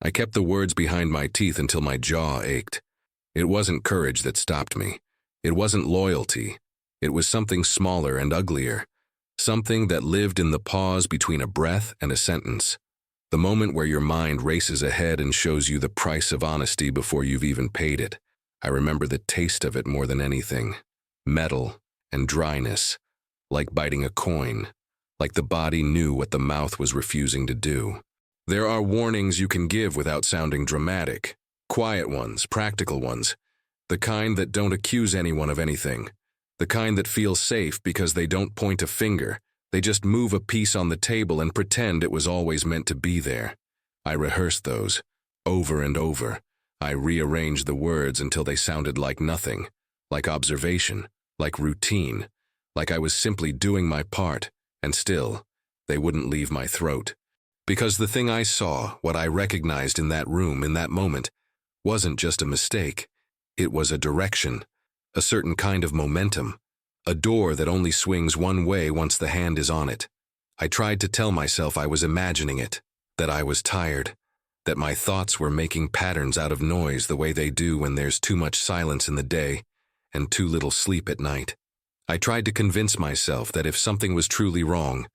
I kept the words behind my teeth until my jaw ached. It wasn't courage that stopped me. It wasn't loyalty. It was something smaller and uglier. Something that lived in the pause between a breath and a sentence. The moment where your mind races ahead and shows you the price of honesty before you've even paid it. I remember the taste of it more than anything. Metal and dryness, like biting a coin, like the body knew what the mouth was refusing to do. There are warnings you can give without sounding dramatic. Quiet ones, practical ones. The kind that don't accuse anyone of anything. The kind that feel safe because they don't point a finger. They just move a piece on the table and pretend it was always meant to be there. I rehearsed those, over and over. I rearranged the words until they sounded like nothing, like observation, like routine, like I was simply doing my part, and still, they wouldn't leave my throat. Because the thing I saw, what I recognized in that room, in that moment, wasn't just a mistake. It was a direction, a certain kind of momentum, a door that only swings one way once the hand is on it. I tried to tell myself I was imagining it, that I was tired, that my thoughts were making patterns out of noise the way they do when there's too much silence in the day and too little sleep at night. I tried to convince myself that if something was truly wrong,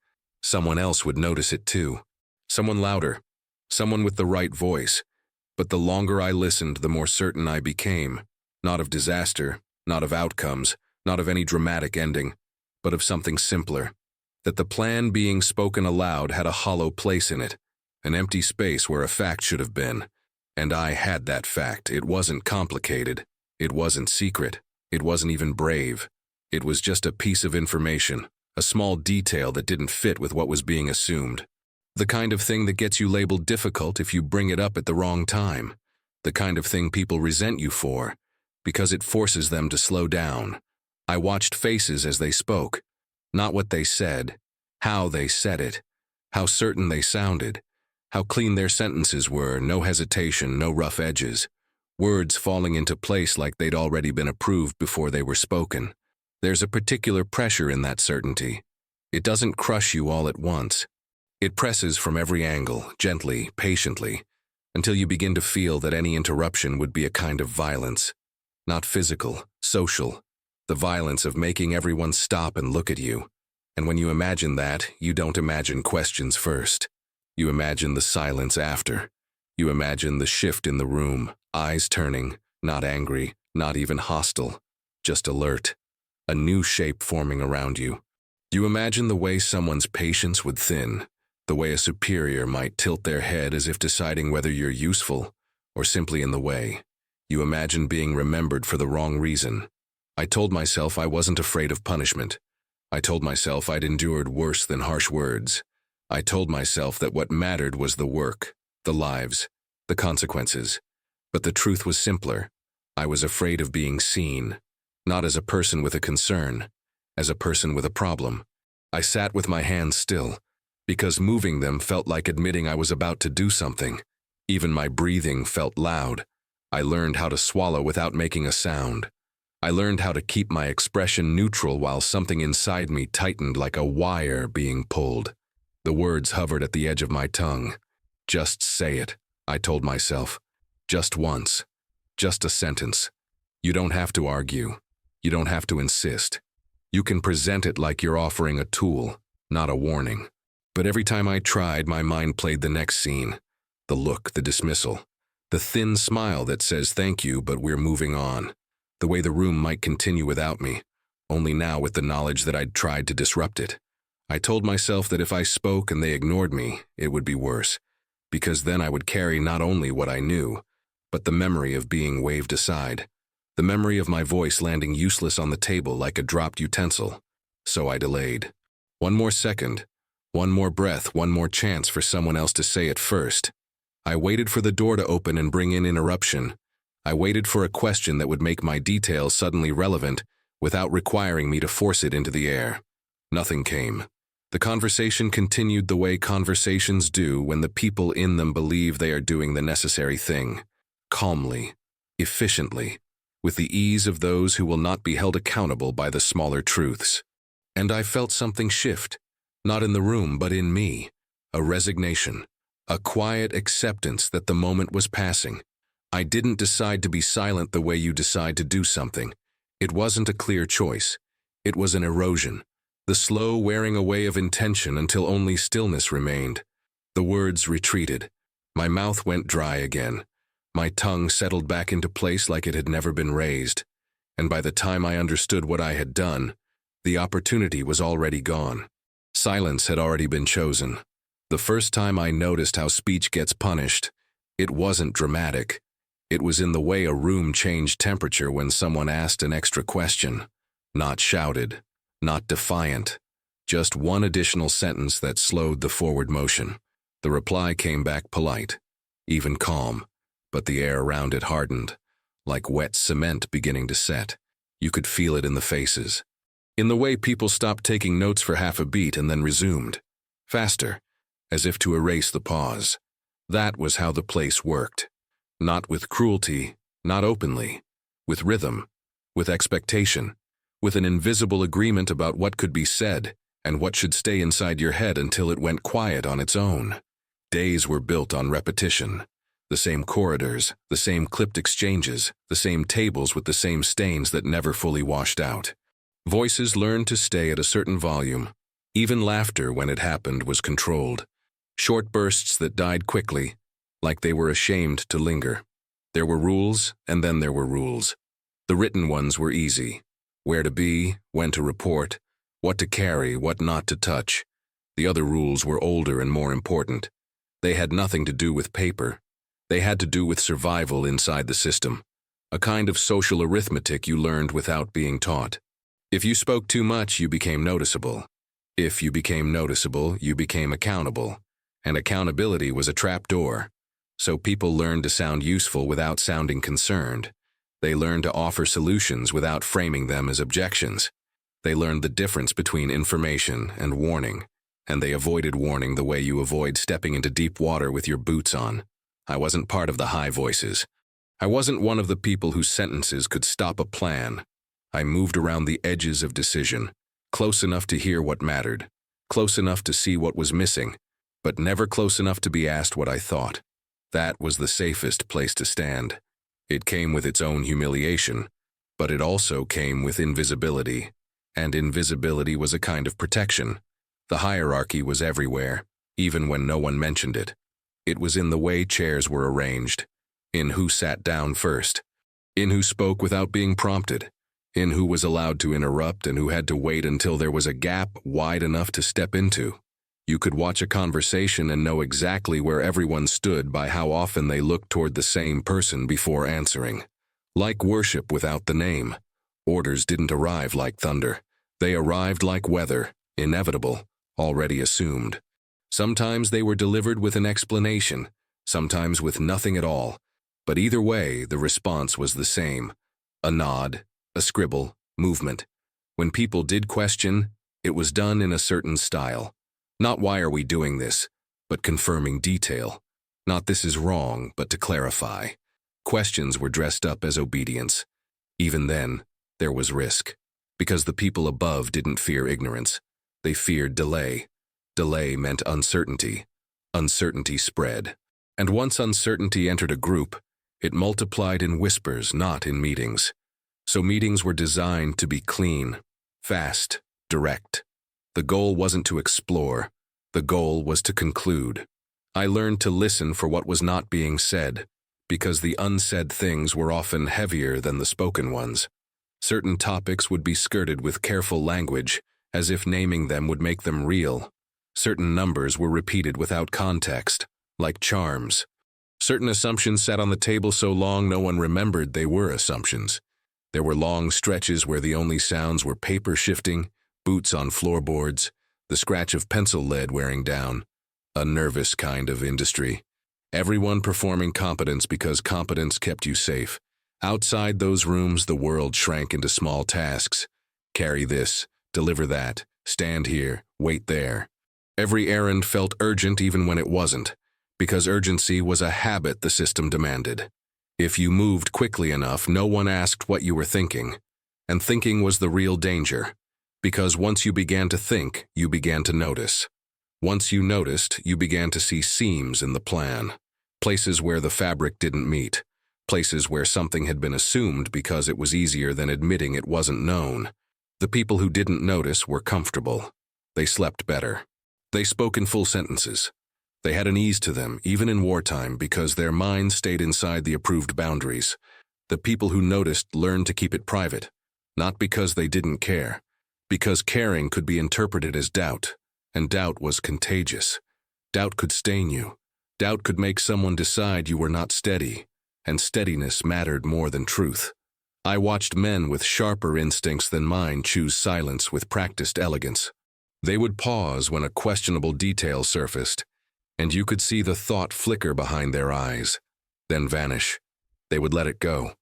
someone else would notice it too. Someone louder, someone with the right voice. But the longer I listened, the more certain I became, not of disaster, not of outcomes, not of any dramatic ending, but of something simpler, that the plan being spoken aloud had a hollow place in it, an empty space where a fact should have been. And I had that fact. It wasn't complicated. It wasn't secret. It wasn't even brave. It was just a piece of information, a small detail that didn't fit with what was being assumed. The kind of thing that gets you labeled difficult if you bring it up at the wrong time. The kind of thing people resent you for, because it forces them to slow down. I watched faces as they spoke, not what they said, how they said it, how certain they sounded, how clean their sentences were, no hesitation, no rough edges, words falling into place like they'd already been approved before they were spoken. There's a particular pressure in that certainty. It doesn't crush you all at once. It presses from every angle, gently, patiently, until you begin to feel that any interruption would be a kind of violence. Not physical, social. The violence of making everyone stop and look at you. And when you imagine that, you don't imagine questions first. You imagine the silence after. You imagine the shift in the room, eyes turning, not angry, not even hostile, just alert. A new shape forming around you. You imagine the way someone's patience would thin, the way a superior might tilt their head as if deciding whether you're useful or simply in the way. You imagine being remembered for the wrong reason. I told myself I wasn't afraid of punishment. I told myself I'd endured worse than harsh words. I told myself that what mattered was the work, the lives, the consequences. But the truth was simpler. I was afraid of being seen, not as a person with a concern, as a person with a problem. I sat with my hands still, because moving them felt like admitting I was about to do something. Even my breathing felt loud. I learned how to swallow without making a sound. I learned how to keep my expression neutral while something inside me tightened like a wire being pulled. The words hovered at the edge of my tongue. Just say it, I told myself. Just once. Just a sentence. You don't have to argue. You don't have to insist. You can present it like you're offering a tool, not a warning. But every time I tried, my mind played the next scene. The look, the dismissal. The thin smile that says thank you, but we're moving on. The way the room might continue without me, only now with the knowledge that I'd tried to disrupt it. I told myself that if I spoke and they ignored me, it would be worse, because then I would carry not only what I knew, but the memory of being waved aside, the memory of my voice landing useless on the table like a dropped utensil. So I delayed. One more second, one more breath, one more chance for someone else to say it first. I waited for the door to open and bring in interruption. I waited for a question that would make my details suddenly relevant without requiring me to force it into the air. Nothing came. The conversation continued the way conversations do when the people in them believe they are doing the necessary thing. Calmly, efficiently, with the ease of those who will not be held accountable by the smaller truths. And I felt something shift, not in the room but in me, a resignation, a quiet acceptance that the moment was passing. I didn't decide to be silent the way you decide to do something. It wasn't a clear choice. It was an erosion, the slow wearing away of intention until only stillness remained. The words retreated. My mouth went dry again. My tongue settled back into place like it had never been raised. And by the time I understood what I had done, the opportunity was already gone. Silence had already been chosen. The first time I noticed how speech gets punished, it wasn't dramatic. It was in the way a room changed temperature when someone asked an extra question. Not shouted, not defiant, just one additional sentence that slowed the forward motion. The reply came back polite, even calm, but the air around it hardened, like wet cement beginning to set. You could feel it in the faces. In the way people stopped taking notes for half a beat and then resumed. Faster, as if to erase the pause. That was how the place worked. Not with cruelty, not openly. With rhythm, with expectation, with an invisible agreement about what could be said and what should stay inside your head until it went quiet on its own. Days were built on repetition. The same corridors, the same clipped exchanges, the same tables with the same stains that never fully washed out. Voices learned to stay at a certain volume. Even laughter, when it happened, was controlled. Short bursts that died quickly, like they were ashamed to linger. There were rules, and then there were rules. The written ones were easy. Where to be, when to report, what to carry, what not to touch. The other rules were older and more important. They had nothing to do with paper. They had to do with survival inside the system, a kind of social arithmetic you learned without being taught. If you spoke too much, you became noticeable. If you became noticeable, you became accountable. And accountability was a trapdoor. So people learned to sound useful without sounding concerned. They learned to offer solutions without framing them as objections. They learned the difference between information and warning, and they avoided warning the way you avoid stepping into deep water with your boots on. I wasn't part of the high voices. I wasn't one of the people whose sentences could stop a plan. I moved around the edges of decision, close enough to hear what mattered, close enough to see what was missing, but never close enough to be asked what I thought. That was the safest place to stand. It came with its own humiliation, but it also came with invisibility, and invisibility was a kind of protection. The hierarchy was everywhere, even when no one mentioned it. It was in the way chairs were arranged, in who sat down first, in who spoke without being prompted, in who was allowed to interrupt and who had to wait until there was a gap wide enough to step into. You could watch a conversation and know exactly where everyone stood by how often they looked toward the same person before answering. Like worship without the name, orders didn't arrive like thunder. They arrived like weather, inevitable, already assumed. Sometimes they were delivered with an explanation, sometimes with nothing at all. But either way, the response was the same. A nod, a scribble, movement. When people did question, it was done in a certain style. Not why are we doing this, but confirming detail. Not this is wrong, but to clarify. Questions were dressed up as obedience. Even then, there was risk. Because the people above didn't fear ignorance. They feared delay. Delay meant uncertainty. Uncertainty spread. And once uncertainty entered a group, it multiplied in whispers, not in meetings. So meetings were designed to be clean, fast, direct. The goal wasn't to explore. The goal was to conclude. I learned to listen for what was not being said, because the unsaid things were often heavier than the spoken ones. Certain topics would be skirted with careful language, as if naming them would make them real. Certain numbers were repeated without context, like charms. Certain assumptions sat on the table so long no one remembered they were assumptions. There were long stretches where the only sounds were paper shifting, boots on floorboards, the scratch of pencil lead wearing down. A nervous kind of industry. Everyone performing competence because competence kept you safe. Outside those rooms, the world shrank into small tasks. Carry this, deliver that, stand here, wait there. Every errand felt urgent even when it wasn't, because urgency was a habit the system demanded. If you moved quickly enough, no one asked what you were thinking. And thinking was the real danger, because once you began to think, you began to notice. Once you noticed, you began to see seams in the plan, places where the fabric didn't meet, places where something had been assumed because it was easier than admitting it wasn't known. The people who didn't notice were comfortable. They slept better. They spoke in full sentences. They had an ease to them, even in wartime, because their minds stayed inside the approved boundaries. The people who noticed learned to keep it private, not because they didn't care, because caring could be interpreted as doubt, and doubt was contagious. Doubt could stain you. Doubt could make someone decide you were not steady, and steadiness mattered more than truth. I watched men with sharper instincts than mine choose silence with practiced elegance. They would pause when a questionable detail surfaced, and you could see the thought flicker behind their eyes, then vanish. They would let it go.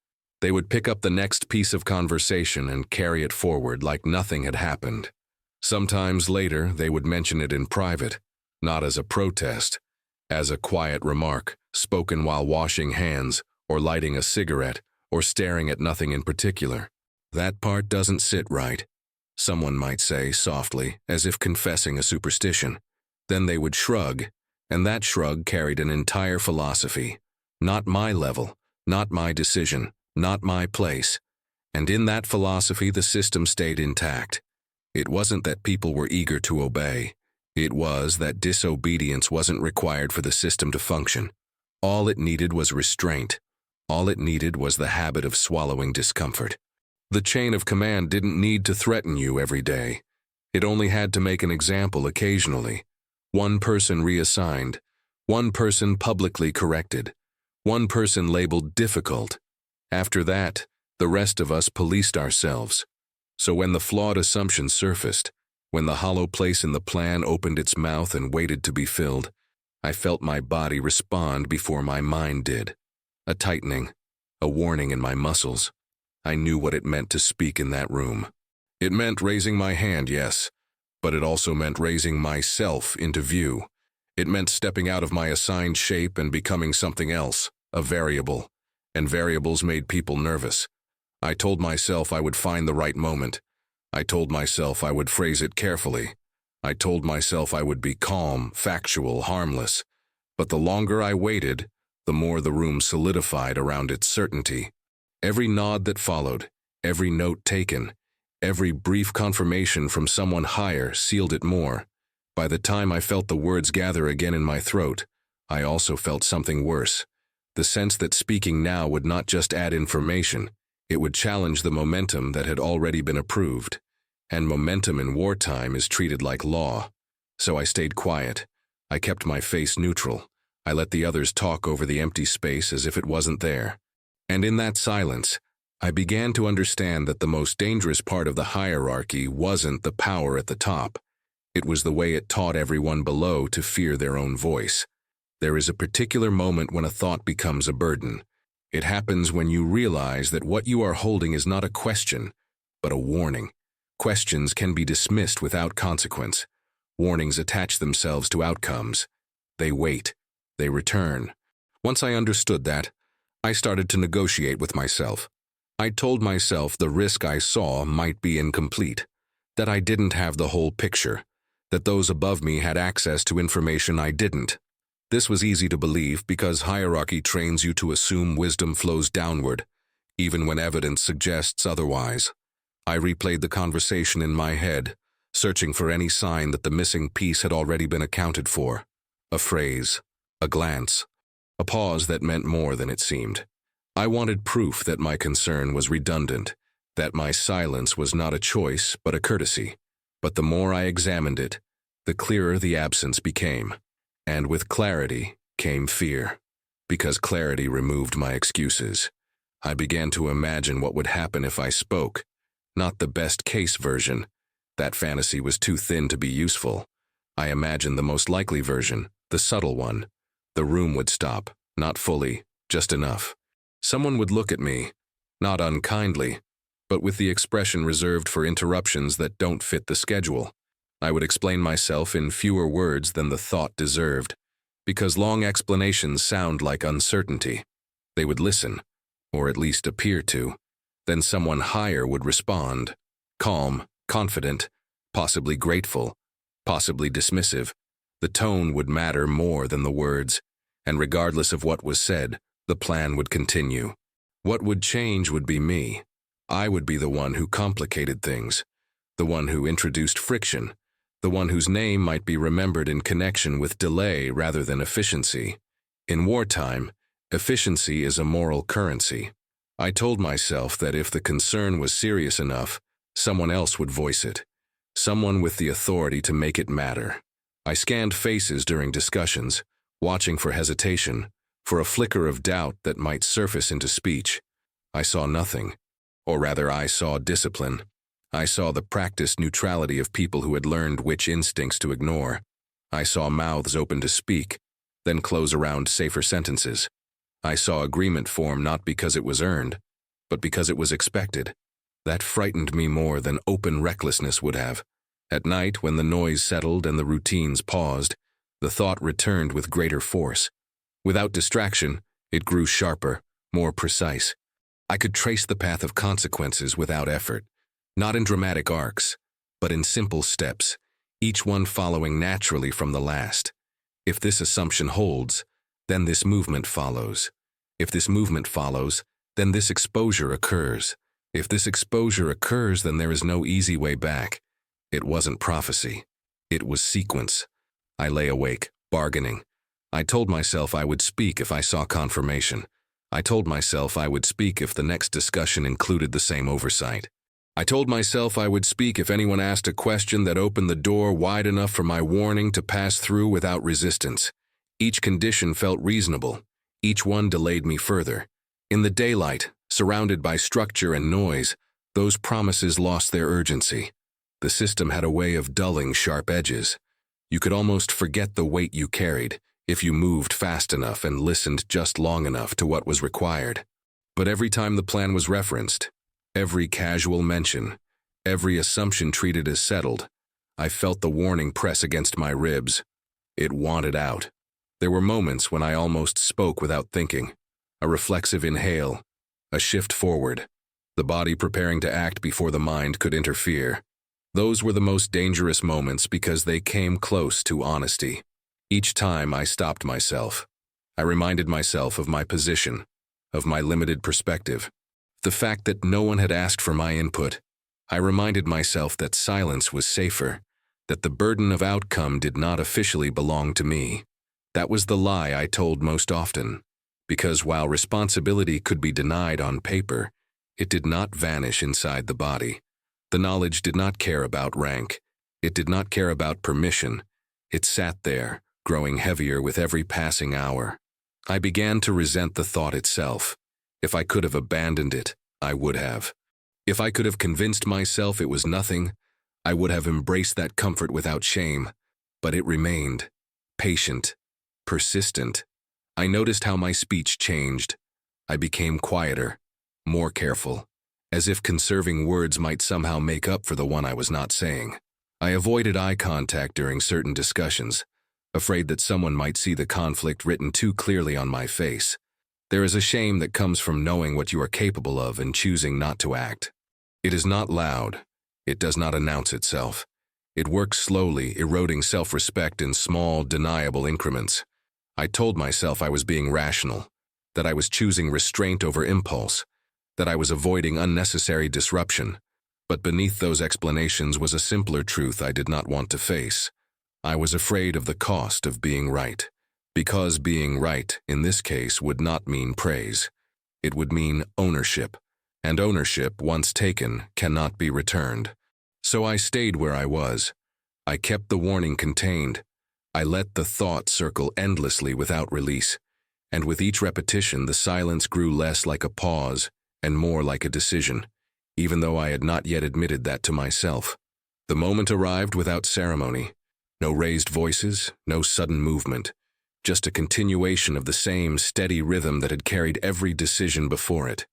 They would pick up the next piece of conversation and carry it forward like nothing had happened. Sometimes later, they would mention it in private, not as a protest, as a quiet remark, spoken while washing hands, or lighting a cigarette, or staring at nothing in particular. That part doesn't sit right, someone might say softly, as if confessing a superstition. Then they would shrug, and that shrug carried an entire philosophy. Not my level, not my decision, not my place. And in that philosophy, the system stayed intact. It wasn't that people were eager to obey. It was that disobedience wasn't required for the system to function. All it needed was restraint. All it needed was the habit of swallowing discomfort. The chain of command didn't need to threaten you every day. It only had to make an example occasionally. One person reassigned, one person publicly corrected, one person labeled difficult. After that, the rest of us policed ourselves. So when the flawed assumption surfaced, when the hollow place in the plan opened its mouth and waited to be filled, I felt my body respond before my mind did. A tightening, a warning in my muscles. I knew what it meant to speak in that room. It meant raising my hand, yes, but it also meant raising myself into view. It meant stepping out of my assigned shape and becoming something else, a variable. And variables made people nervous. I told myself I would find the right moment. I told myself I would phrase it carefully. I told myself I would be calm, factual, harmless. But the longer I waited, the more the room solidified around its certainty. Every nod that followed, every note taken, every brief confirmation from someone higher sealed it more. By the time I felt the words gather again in my throat, I also felt something worse. The sense that speaking now would not just add information, it would challenge the momentum that had already been approved. And momentum in wartime is treated like law. So I stayed quiet. I kept my face neutral. I let the others talk over the empty space as if it wasn't there. And in that silence, I began to understand that the most dangerous part of the hierarchy wasn't the power at the top. It was the way it taught everyone below to fear their own voice. There is a particular moment when a thought becomes a burden. It happens when you realize that what you are holding is not a question, but a warning. Questions can be dismissed without consequence. Warnings attach themselves to outcomes. They wait. They return. Once I understood that, I started to negotiate with myself. I told myself the risk I saw might be incomplete, that I didn't have the whole picture, that those above me had access to information I didn't. This was easy to believe because hierarchy trains you to assume wisdom flows downward, even when evidence suggests otherwise. I replayed the conversation in my head, searching for any sign that the missing piece had already been accounted for. A phrase, a glance, a pause that meant more than it seemed. I wanted proof that my concern was redundant, that my silence was not a choice but a courtesy. But the more I examined it, the clearer the absence became. And with clarity came fear, because clarity removed my excuses. I began to imagine what would happen if I spoke, not the best-case version. That fantasy was too thin to be useful. I imagined the most likely version, the subtle one. The room would stop, not fully, just enough. Someone would look at me, not unkindly, but with the expression reserved for interruptions that don't fit the schedule. I would explain myself in fewer words than the thought deserved, because long explanations sound like uncertainty. They would listen, or at least appear to. Then someone higher would respond, calm, confident, possibly grateful, possibly dismissive, The tone would matter more than the words, and regardless of what was said, the plan would continue. What would change would be me. I would be the one who complicated things, the one who introduced friction, the one whose name might be remembered in connection with delay rather than efficiency. In wartime, efficiency is a moral currency. I told myself that if the concern was serious enough, someone else would voice it, someone with the authority to make it matter. I scanned faces during discussions, watching for hesitation, for a flicker of doubt that might surface into speech. I saw nothing, or rather I saw discipline. I saw the practiced neutrality of people who had learned which instincts to ignore. I saw mouths open to speak, then close around safer sentences. I saw agreement form not because it was earned, but because it was expected. That frightened me more than open recklessness would have. At night, when the noise settled and the routines paused, the thought returned with greater force. Without distraction, it grew sharper, more precise. I could trace the path of consequences without effort, not in dramatic arcs, but in simple steps, each one following naturally from the last. If this assumption holds, then this movement follows. If this movement follows, then this exposure occurs. If this exposure occurs, then there is no easy way back. It wasn't prophecy. It was sequence. I lay awake, bargaining. I told myself I would speak if I saw confirmation. I told myself I would speak if the next discussion included the same oversight. I told myself I would speak if anyone asked a question that opened the door wide enough for my warning to pass through without resistance. Each condition felt reasonable. Each one delayed me further. In the daylight, surrounded by structure and noise, those promises lost their urgency. The system had a way of dulling sharp edges. You could almost forget the weight you carried if you moved fast enough and listened just long enough to what was required. But every time the plan was referenced, every casual mention, every assumption treated as settled, I felt the warning press against my ribs. It wanted out. There were moments when I almost spoke without thinking, a reflexive inhale, a shift forward, the body preparing to act before the mind could interfere. Those were the most dangerous moments because they came close to honesty. Each time I stopped myself. I reminded myself of my position, of my limited perspective, the fact that no one had asked for my input. I reminded myself that silence was safer, that the burden of outcome did not officially belong to me. That was the lie I told most often, because while responsibility could be denied on paper, it did not vanish inside the body. The knowledge did not care about rank. It did not care about permission. It sat there, growing heavier with every passing hour. I began to resent the thought itself. If I could have abandoned it, I would have. If I could have convinced myself it was nothing, I would have embraced that comfort without shame. But it remained, patient, persistent. I noticed how my speech changed. I became quieter, more careful, as if conserving words might somehow make up for the one I was not saying. I avoided eye contact during certain discussions, afraid that someone might see the conflict written too clearly on my face. There is a shame that comes from knowing what you are capable of and choosing not to act. It is not loud. It does not announce itself. It works slowly, eroding self-respect in small, deniable increments. I told myself I was being rational, that I was choosing restraint over impulse, that I was avoiding unnecessary disruption. But beneath those explanations was a simpler truth I did not want to face. I was afraid of the cost of being right, because being right, in this case, would not mean praise. It would mean ownership, and ownership, once taken, cannot be returned. So I stayed where I was. I kept the warning contained. I let the thought circle endlessly without release, and with each repetition the silence grew less like a pause and more like a decision, even though I had not yet admitted that to myself. The moment arrived without ceremony. No raised voices, no sudden movement, just a continuation of the same steady rhythm that had carried every decision before it.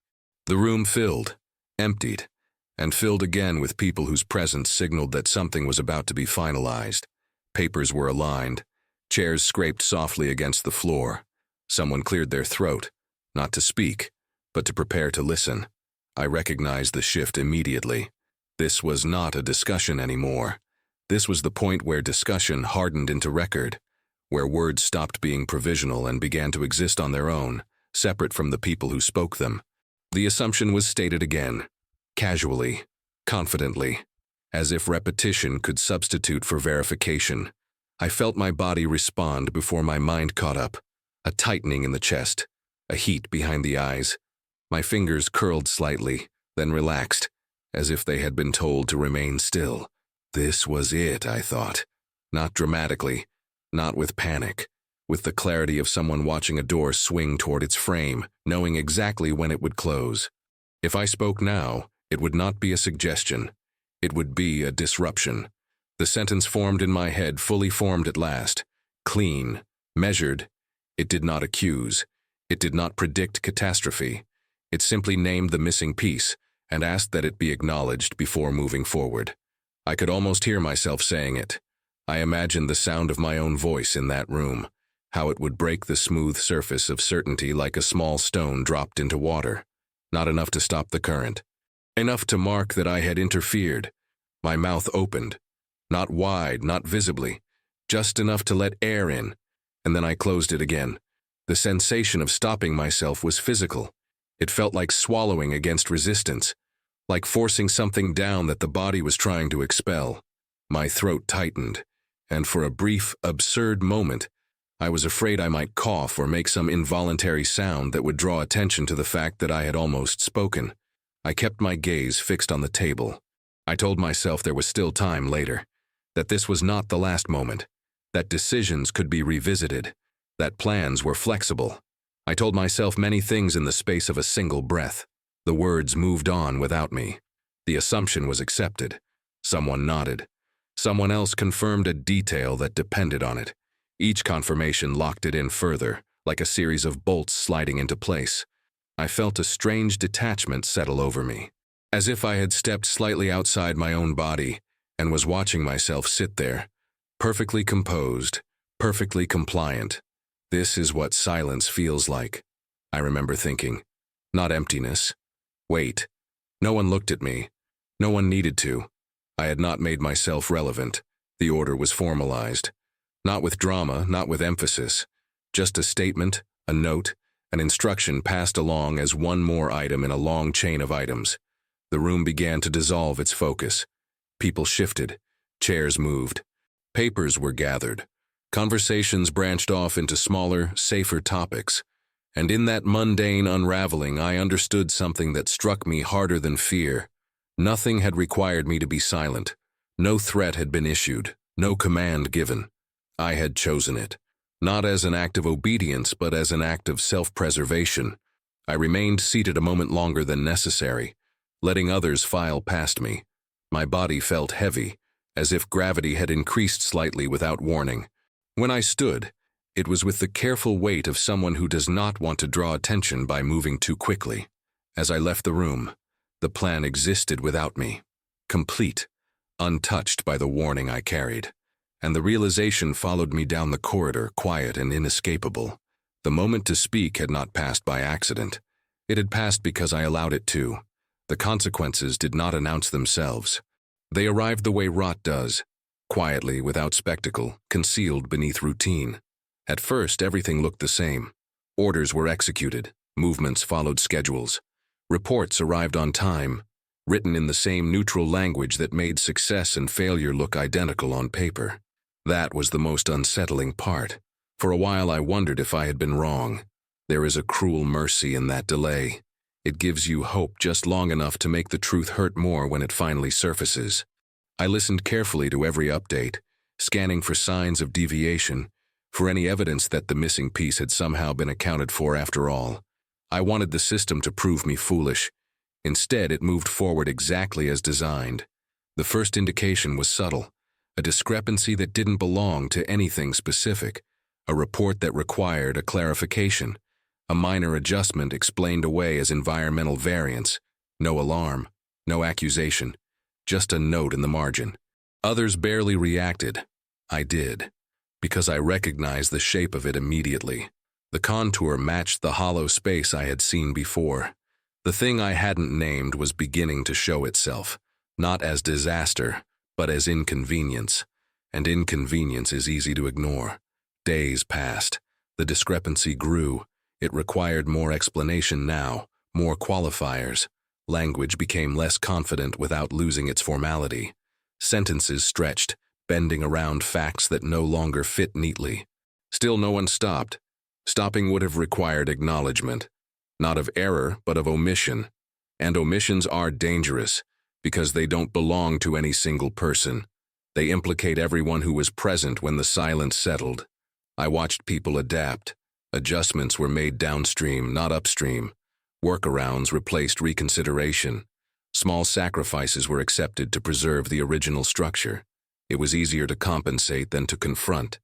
The room filled, emptied, and filled again with people whose presence signaled that something was about to be finalized. Papers were aligned. Chairs scraped softly against the floor. Someone cleared their throat, not to speak, but to prepare to listen. I recognized the shift immediately. This was not a discussion anymore. This was the point where discussion hardened into record, where words stopped being provisional and began to exist on their own, separate from the people who spoke them. The assumption was stated again, casually, confidently, as if repetition could substitute for verification. I felt my body respond before my mind caught up, a tightening in the chest, a heat behind the eyes. My fingers curled slightly, then relaxed, as if they had been told to remain still. This was it, I thought. Not dramatically, not with panic, with the clarity of someone watching a door swing toward its frame, knowing exactly when it would close. If I spoke now, it would not be a suggestion. It would be a disruption. The sentence formed in my head, fully formed at last. Clean, measured. It did not accuse. It did not predict catastrophe. It simply named the missing piece and asked that it be acknowledged before moving forward. I could almost hear myself saying it. I imagined the sound of my own voice in that room, how it would break the smooth surface of certainty like a small stone dropped into water. Not enough to stop the current. Enough to mark that I had interfered. My mouth opened. Not wide, not visibly. Just enough to let air in. And then I closed it again. The sensation of stopping myself was physical. It felt like swallowing against resistance, like forcing something down that the body was trying to expel. My throat tightened, and for a brief, absurd moment, I was afraid I might cough or make some involuntary sound that would draw attention to the fact that I had almost spoken. I kept my gaze fixed on the table. I told myself there was still time later, that this was not the last moment, that decisions could be revisited, that plans were flexible. I told myself many things in the space of a single breath. The words moved on without me. The assumption was accepted. Someone nodded. Someone else confirmed a detail that depended on it. Each confirmation locked it in further, like a series of bolts sliding into place. I felt a strange detachment settle over me, as if I had stepped slightly outside my own body and was watching myself sit there, perfectly composed, perfectly compliant. This is what silence feels like, I remember thinking. Not emptiness. Wait. No one looked at me. No one needed to. I had not made myself relevant. The order was formalized. Not with drama, not with emphasis. Just a statement, a note, an instruction passed along as one more item in a long chain of items. The room began to dissolve its focus. People shifted. Chairs moved. Papers were gathered. Conversations branched off into smaller, safer topics. And in that mundane unraveling, I understood something that struck me harder than fear. Nothing had required me to be silent. No threat had been issued. No command given. I had chosen it. Not as an act of obedience, but as an act of self-preservation. I remained seated a moment longer than necessary, letting others file past me. My body felt heavy, as if gravity had increased slightly without warning. When I stood, it was with the careful weight of someone who does not want to draw attention by moving too quickly. As I left the room, the plan existed without me, complete, untouched by the warning I carried. And the realization followed me down the corridor, quiet and inescapable. The moment to speak had not passed by accident. It had passed because I allowed it to. The consequences did not announce themselves. They arrived the way rot does, quietly, without spectacle, concealed beneath routine. At first, everything looked the same. Orders were executed. Movements followed schedules. Reports arrived on time, written in the same neutral language that made success and failure look identical on paper. That was the most unsettling part. For a while I wondered if I had been wrong. There is a cruel mercy in that delay. It gives you hope just long enough to make the truth hurt more when it finally surfaces. I listened carefully to every update, scanning for signs of deviation, for any evidence that the missing piece had somehow been accounted for after all. I wanted the system to prove me foolish. Instead, it moved forward exactly as designed. The first indication was subtle, a discrepancy that didn't belong to anything specific, a report that required a clarification. A minor adjustment explained away as environmental variance. No alarm, no accusation, just a note in the margin. Others barely reacted. I did, because I recognized the shape of it immediately. The contour matched the hollow space I had seen before. The thing I hadn't named was beginning to show itself, not as disaster, but as inconvenience. And inconvenience is easy to ignore. Days passed. The discrepancy grew. It required more explanation now, more qualifiers. Language became less confident without losing its formality. Sentences stretched, bending around facts that no longer fit neatly. Still no one stopped. Stopping would have required acknowledgement, not of error, but of omission. And omissions are dangerous, because they don't belong to any single person. They implicate everyone who was present when the silence settled. I watched people adapt. Adjustments were made downstream, not upstream. Workarounds replaced reconsideration. Small sacrifices were accepted to preserve the original structure. It was easier to compensate than to confront.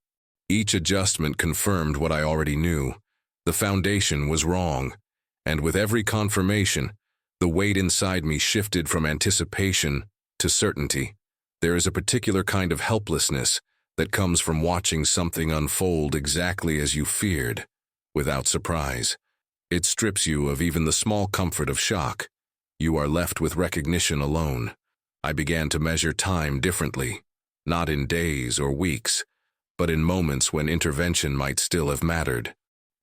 Each adjustment confirmed what I already knew. The foundation was wrong. And with every confirmation, the weight inside me shifted from anticipation to certainty. There is a particular kind of helplessness that comes from watching something unfold exactly as you feared, without surprise. It strips you of even the small comfort of shock. You are left with recognition alone. I began to measure time differently, not in days or weeks, but in moments when intervention might still have mattered.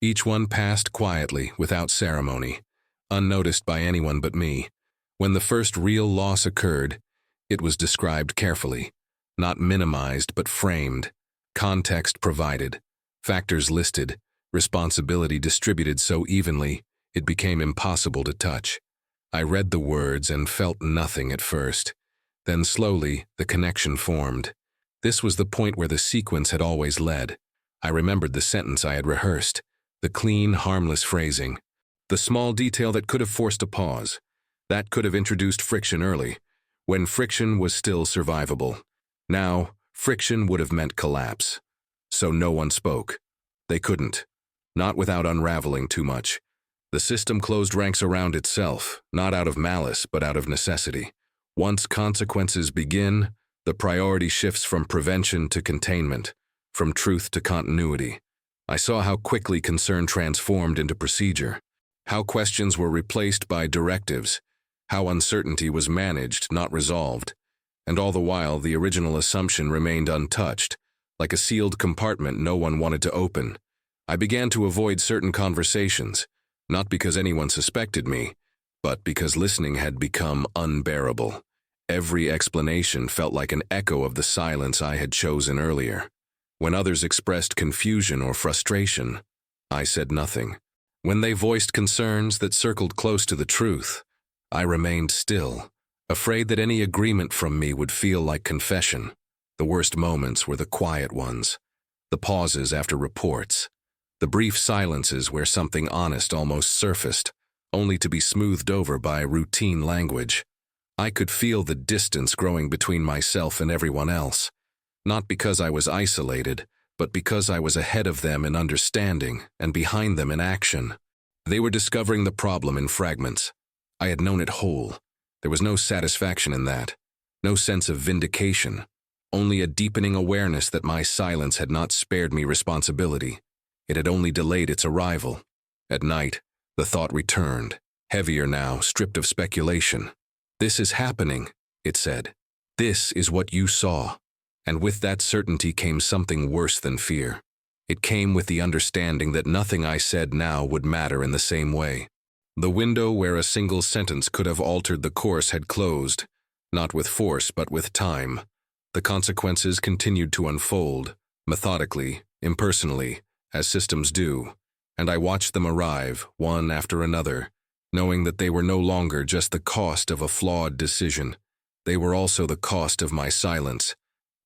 Each one passed quietly, without ceremony, unnoticed by anyone but me. When the first real loss occurred, it was described carefully, not minimized but framed, context provided, factors listed, responsibility distributed so evenly it became impossible to touch. I read the words and felt nothing at first. Then slowly, the connection formed. This was the point where the sequence had always led. I remembered the sentence I had rehearsed, the clean, harmless phrasing, the small detail that could have forced a pause, that could have introduced friction early, when friction was still survivable. Now, friction would have meant collapse. So no one spoke. They couldn't. Not without unraveling too much. The system closed ranks around itself, not out of malice, but out of necessity. Once consequences begin, the priority shifts from prevention to containment, from truth to continuity. I saw how quickly concern transformed into procedure, how questions were replaced by directives, how uncertainty was managed, not resolved, and all the while the original assumption remained untouched, like a sealed compartment no one wanted to open. I began to avoid certain conversations, not because anyone suspected me, but because listening had become unbearable. Every explanation felt like an echo of the silence I had chosen earlier. When others expressed confusion or frustration, I said nothing. When they voiced concerns that circled close to the truth, I remained still, afraid that any agreement from me would feel like confession. The worst moments were the quiet ones, the pauses after reports, the brief silences where something honest almost surfaced, only to be smoothed over by routine language. I could feel the distance growing between myself and everyone else, not because I was isolated, but because I was ahead of them in understanding and behind them in action. They were discovering the problem in fragments. I had known it whole. There was no satisfaction in that, no sense of vindication, only a deepening awareness that my silence had not spared me responsibility. It had only delayed its arrival. At night, the thought returned, heavier now, stripped of speculation. "This is happening," it said. "This is what you saw." And with that certainty came something worse than fear. It came with the understanding that nothing I said now would matter in the same way. The window where a single sentence could have altered the course had closed, not with force but with time. The consequences continued to unfold, methodically, impersonally, as systems do, and I watched them arrive, one after another, knowing that they were no longer just the cost of a flawed decision. They were also the cost of my silence.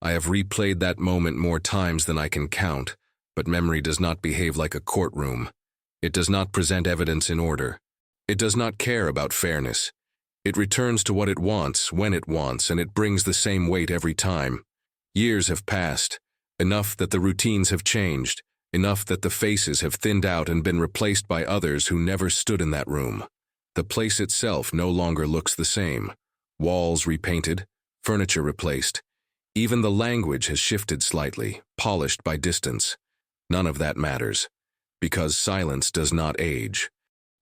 I have replayed that moment more times than I can count, but memory does not behave like a courtroom. It does not present evidence in order. It does not care about fairness. It returns to what it wants, when it wants, and it brings the same weight every time. Years have passed, enough that the routines have changed, enough that the faces have thinned out and been replaced by others who never stood in that room. The place itself no longer looks the same. Walls repainted, furniture replaced. Even the language has shifted slightly, polished by distance. None of that matters, because silence does not age.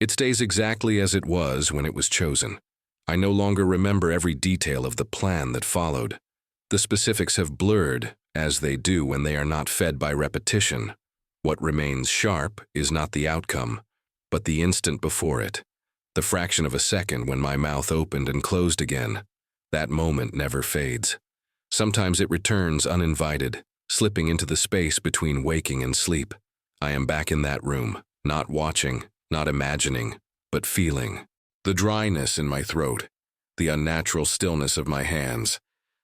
It stays exactly as it was when it was chosen. I no longer remember every detail of the plan that followed. The specifics have blurred, as they do when they are not fed by repetition. What remains sharp is not the outcome, but the instant before it. The fraction of a second when my mouth opened and closed again. That moment never fades. Sometimes it returns uninvited, slipping into the space between waking and sleep. I am back in that room, not watching, not imagining, but feeling. The dryness in my throat, the unnatural stillness of my hands,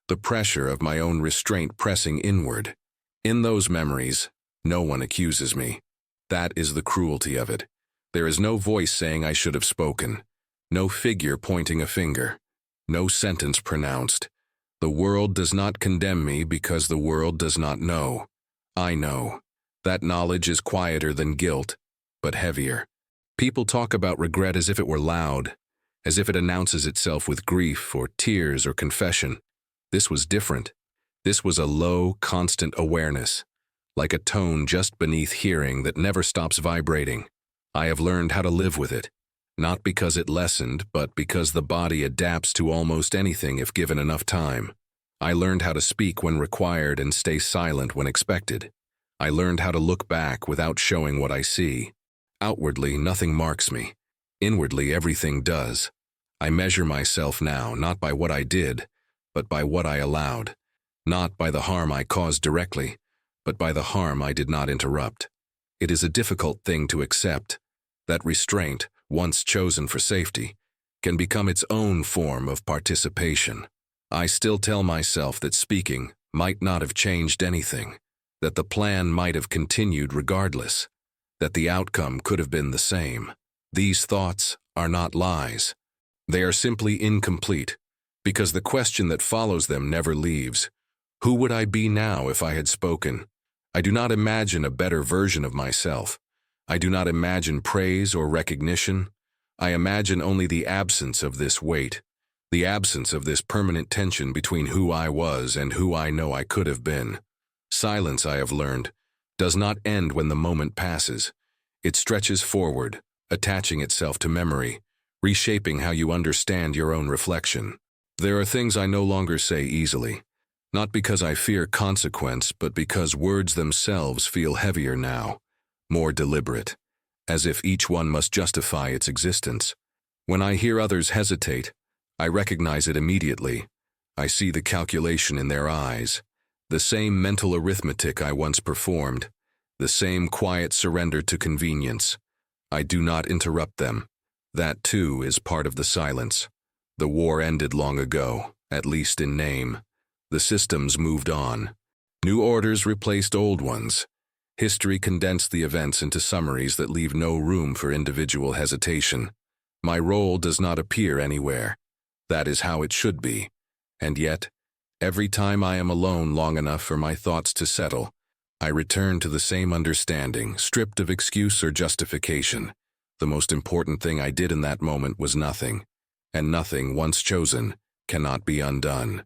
the pressure of my own restraint pressing inward. In those memories, no one accuses me. That is the cruelty of it. There is no voice saying I should have spoken, no figure pointing a finger, no sentence pronounced. The world does not condemn me because the world does not know. I know. That knowledge is quieter than guilt, but heavier. People talk about regret as if it were loud, as if it announces itself with grief or tears or confession. This was different. This was a low, constant awareness, like a tone just beneath hearing that never stops vibrating. I have learned how to live with it, not because it lessened, but because the body adapts to almost anything if given enough time. I learned how to speak when required and stay silent when expected. I learned how to look back without showing what I see. Outwardly, nothing marks me. Inwardly, everything does. I measure myself now not by what I did, but by what I allowed. Not by the harm I caused directly, but by the harm I did not interrupt. It is a difficult thing to accept, that restraint, once chosen for safety, can become its own form of participation. I still tell myself that speaking might not have changed anything, that the plan might have continued regardless, that the outcome could have been the same. These thoughts are not lies. They are simply incomplete, because the question that follows them never leaves. Who would I be now if I had spoken? I do not imagine a better version of myself. I do not imagine praise or recognition. I imagine only the absence of this weight, the absence of this permanent tension between who I was and who I know I could have been. Silence, I have learned, does not end when the moment passes. It stretches forward, attaching itself to memory, reshaping how you understand your own reflection. There are things I no longer say easily, not because I fear consequence, but because words themselves feel heavier now, more deliberate, as if each one must justify its existence. When I hear others hesitate, I recognize it immediately. I see the calculation in their eyes, the same mental arithmetic I once performed, the same quiet surrender to convenience. I do not interrupt them. That, too, is part of the silence. The war ended long ago, at least in name. The systems moved on. New orders replaced old ones. History condensed the events into summaries that leave no room for individual hesitation. My role does not appear anywhere. That is how it should be. And yet, every time I am alone long enough for my thoughts to settle, I return to the same understanding, stripped of excuse or justification. The most important thing I did in that moment was nothing, and nothing, once chosen, cannot be undone.